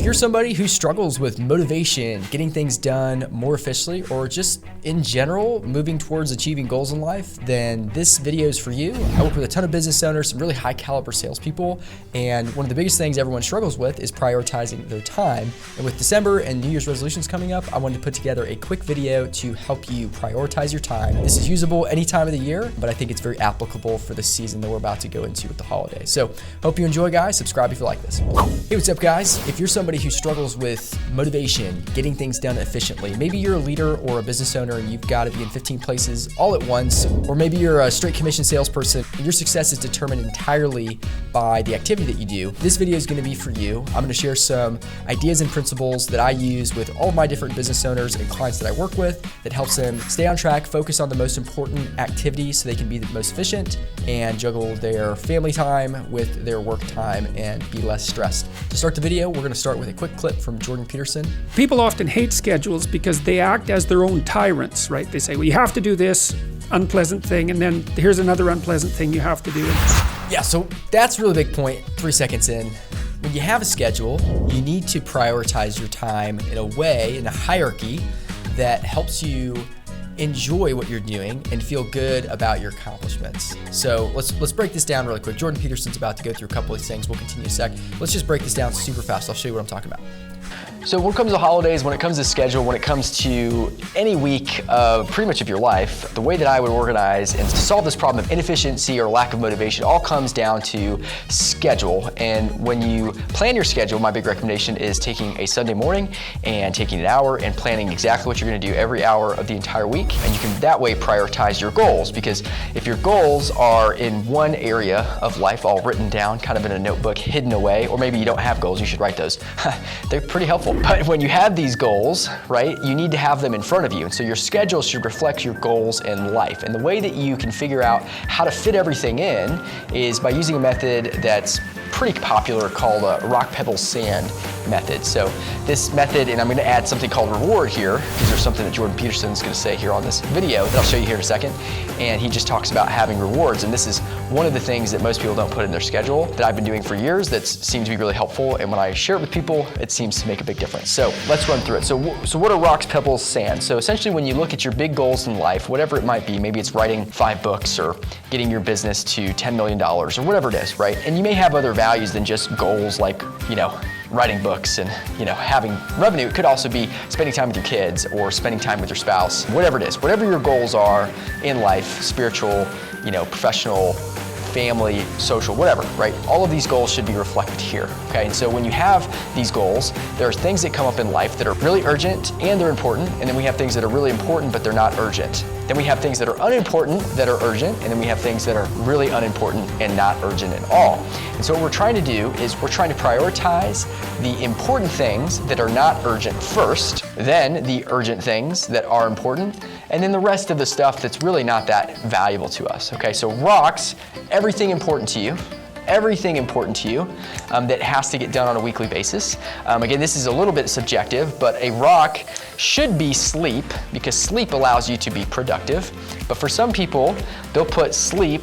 If you're somebody who struggles with motivation, getting things done more efficiently, or just in general moving towards achieving goals in life, then this video is for you. I work with a ton of business owners, some really high caliber salespeople, and one of the biggest things everyone struggles with is prioritizing their time. And with December and New Year's resolutions coming up, I wanted to put together a quick video to help you prioritize your time. This is usable any time of the year, but I think it's very applicable for the season that we're about to go into with the holidays. So hope you enjoy, guys. Subscribe if you like this. Hey, what's up, guys? If you're somebody who struggles with motivation, getting things done efficiently, maybe you're a leader or a business owner and you've got to be in 15 places all at once, or maybe you're a straight commission salesperson and your success is determined entirely by the activity that you do, this video is going to be for you. I'm going to share some ideas and principles that I use with all of my different business owners and clients that I work with that helps them stay on track, focus on the most important activities so they can be the most efficient and juggle their family time with their work time and be less stressed. To start the video, we're going to start with a quick clip from Jordan Peterson. People often hate schedules because they act as their own tyrants, right? They say, well, you have to do this unpleasant thing, and then here's another unpleasant thing you have to do. Yeah, so that's a really big point 3 seconds in. When you have a schedule, you need to prioritize your time in a way, in a hierarchy that helps you enjoy what you're doing and feel good about your accomplishments. So let's break this down really quick. Jordan Peterson's about to go through a couple of these things. We'll continue in a sec. Let's just break this down super fast. I'll show you what I'm talking about. So when it comes to holidays, when it comes to schedule, when it comes to any week of pretty much of your life, the way that I would organize and solve this problem of inefficiency or lack of motivation all comes down to schedule. And when you plan your schedule, my big recommendation is taking a Sunday morning and taking an hour and planning exactly what you're going to do every hour of the entire week. And you can that way prioritize your goals, because if your goals are in one area of life all written down kind of in a notebook hidden away, or maybe you don't have goals, you should write those. They're pretty helpful. But when you have these goals, right, you need to have them in front of you. And so your schedule should reflect your goals in life. And the way that you can figure out how to fit everything in is by using a method that's pretty popular called a rock, pebble, sand method. So this method, and I'm going to add something called reward here, because there's something that Jordan Peterson is going to say here on this video that I'll show you here in a second. And he just talks about having rewards. And this is one of the things that most people don't put in their schedule that I've been doing for years that seems to be really helpful. And when I share it with people, it seems to make a big difference. So let's run through it. So what are rocks, pebbles, sand? So essentially when you look at your big goals in life, whatever it might be, maybe it's writing 5 books or getting your business to $10 million or whatever it is, right? And you may have other values than just goals like, writing books and, having revenue. It could also be spending time with your kids or spending time with your spouse, whatever it is, whatever your goals are in life, spiritual, professional, family, social, whatever, right? All of these goals should be reflected here, okay? And so when you have these goals, there are things that come up in life that are really urgent and they're important, and then we have things that are really important but they're not urgent. Then we have things that are unimportant that are urgent, and then we have things that are really unimportant and not urgent at all. And so what we're trying to do is we're trying to prioritize the important things that are not urgent first, then the urgent things that are important, and then the rest of the stuff that's really not that valuable to us, okay? So rocks, everything important to you that has to get done on a weekly basis. Again, this is a little bit subjective, but a rock should be sleep, because sleep allows you to be productive. But for some people, they'll put sleep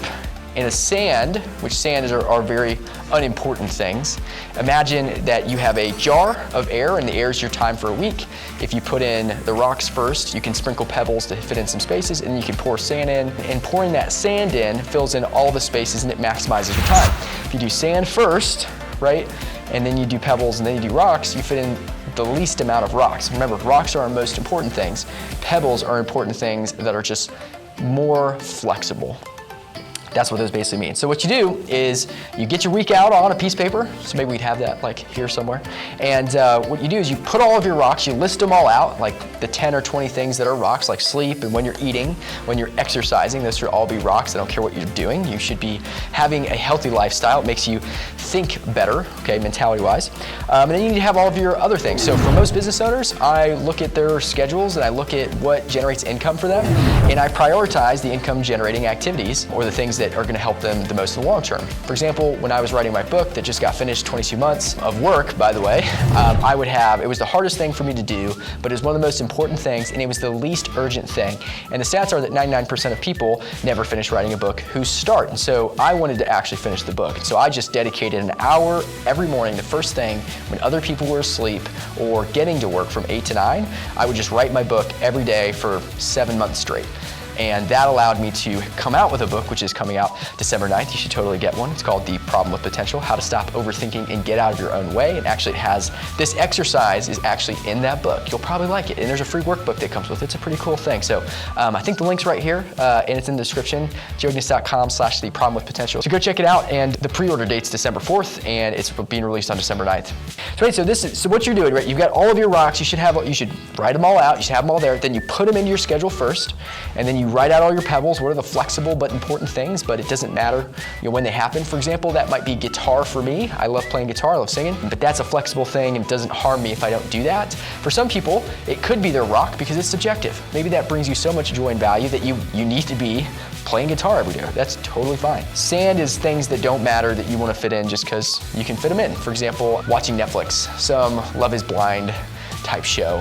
in a sand, which sands are very unimportant things. Imagine that you have a jar of air and the air is your time for a week. If you put in the rocks first, you can sprinkle pebbles to fit in some spaces, and you can pour sand in, and pouring that sand in fills in all the spaces and it maximizes your time. If you do sand first, right, and then you do pebbles and then you do rocks, you fit in the least amount of rocks. Remember, rocks are our most important things. Pebbles are important things that are just more flexible. That's what those basically mean. So what you do is you get your week out on a piece of paper. So maybe we'd have that like here somewhere. And what you do is you put all of your rocks, you list them all out, like the 10 or 20 things that are rocks, like sleep and when you're eating, when you're exercising, those should all be rocks. I don't care what you're doing. You should be having a healthy lifestyle. It makes you think better, okay, mentality-wise. And then you need to have all of your other things. So for most business owners, I look at their schedules and I look at what generates income for them, and I prioritize the income generating activities or the things that are gonna help them the most in the long term. For example, when I was writing my book that just got finished, 22 months of work, by the way, it was the hardest thing for me to do, but it was one of the most important things, and it was the least urgent thing. And the stats are that 99% of people never finish writing a book who start. And so I wanted to actually finish the book. And so I just dedicated an hour every morning, the first thing, when other people were asleep or getting to work from 8 to 9, I would just write my book every day for 7 months straight. And that allowed me to come out with a book, which is coming out December 9th. You should totally get one. It's called The Problem with Potential, How to Stop Overthinking and Get Out of Your Own Way. And actually it has, this exercise is actually in that book. You'll probably like it. And there's a free workbook that comes with it. It's a pretty cool thing. So I think the link's right here, and it's in the description, joeignus.com/The Problem with Potential. So go check it out. And the pre-order date's December 4th, and it's being released on December 9th. So what you're doing, right? You've got all of your rocks. You should write them all out. You should have them all there. Then you put them into your schedule first, and then you write out all your pebbles. What are the flexible but important things, but it doesn't matter when they happen. For example, that might be guitar for me. I love playing guitar, I love singing, but that's a flexible thing and it doesn't harm me if I don't do that. For some people, it could be their rock because it's subjective. Maybe that brings you so much joy and value that you need to be playing guitar every day. That's totally fine. Sand is things that don't matter that you want to fit in just because you can fit them in. For example, watching Netflix, some Love is Blind type show,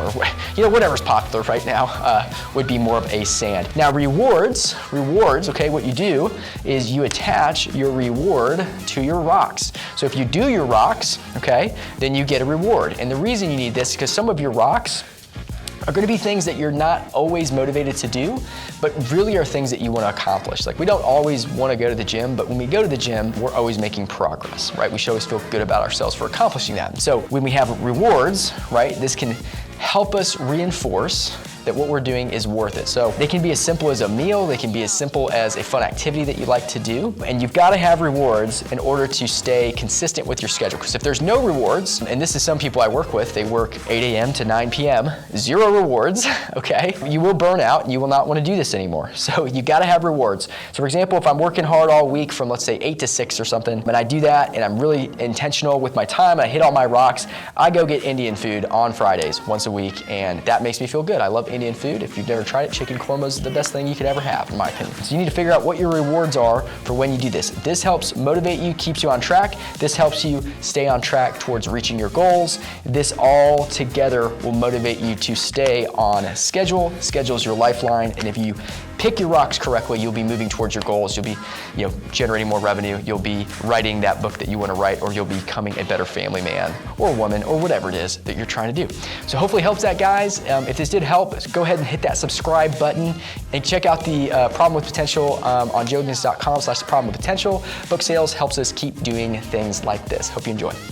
or whatever's popular right now would be more of a sand. Now rewards, okay, what you do is you attach your reward to your rocks. So if you do your rocks, okay, then you get a reward. And the reason you need this is because some of your rocks are going to be things that you're not always motivated to do, but really are things that you want to accomplish. Like, we don't always want to go to the gym, but when we go to the gym, we're always making progress, right? We should always feel good about ourselves for accomplishing that. So when we have rewards, right, this can help us reinforce that what we're doing is worth it. So they can be as simple as a meal, they can be as simple as a fun activity that you like to do, and you've got to have rewards in order to stay consistent with your schedule. Because if there's no rewards, and this is some people I work with, they work 8 a.m. to 9 p.m., 0 rewards, okay? You will burn out and you will not want to do this anymore. So you got to have rewards. So for example, if I'm working hard all week from, let's say, 8 to 6 or something, and I do that and I'm really intentional with my time, I hit all my rocks, I go get Indian food on Fridays once a week, and that makes me feel good. I love Indian food. If you've never tried it, chicken korma is the best thing you could ever have, in my opinion. So you need to figure out what your rewards are for when you do this. This helps motivate you, keeps you on track. This helps you stay on track towards reaching your goals. This all together will motivate you to stay on schedule. Schedule is your lifeline, and if you pick your rocks correctly, you'll be moving towards your goals. You'll be, generating more revenue. You'll be writing that book that you want to write, or you'll be becoming a better family man or woman or whatever it is that you're trying to do. So hopefully it helps that, guys. If this did help, go ahead and hit that subscribe button and check out the Problem with Potential on joeignus.com/The Problem with Potential. Book sales helps us keep doing things like this. Hope you enjoy.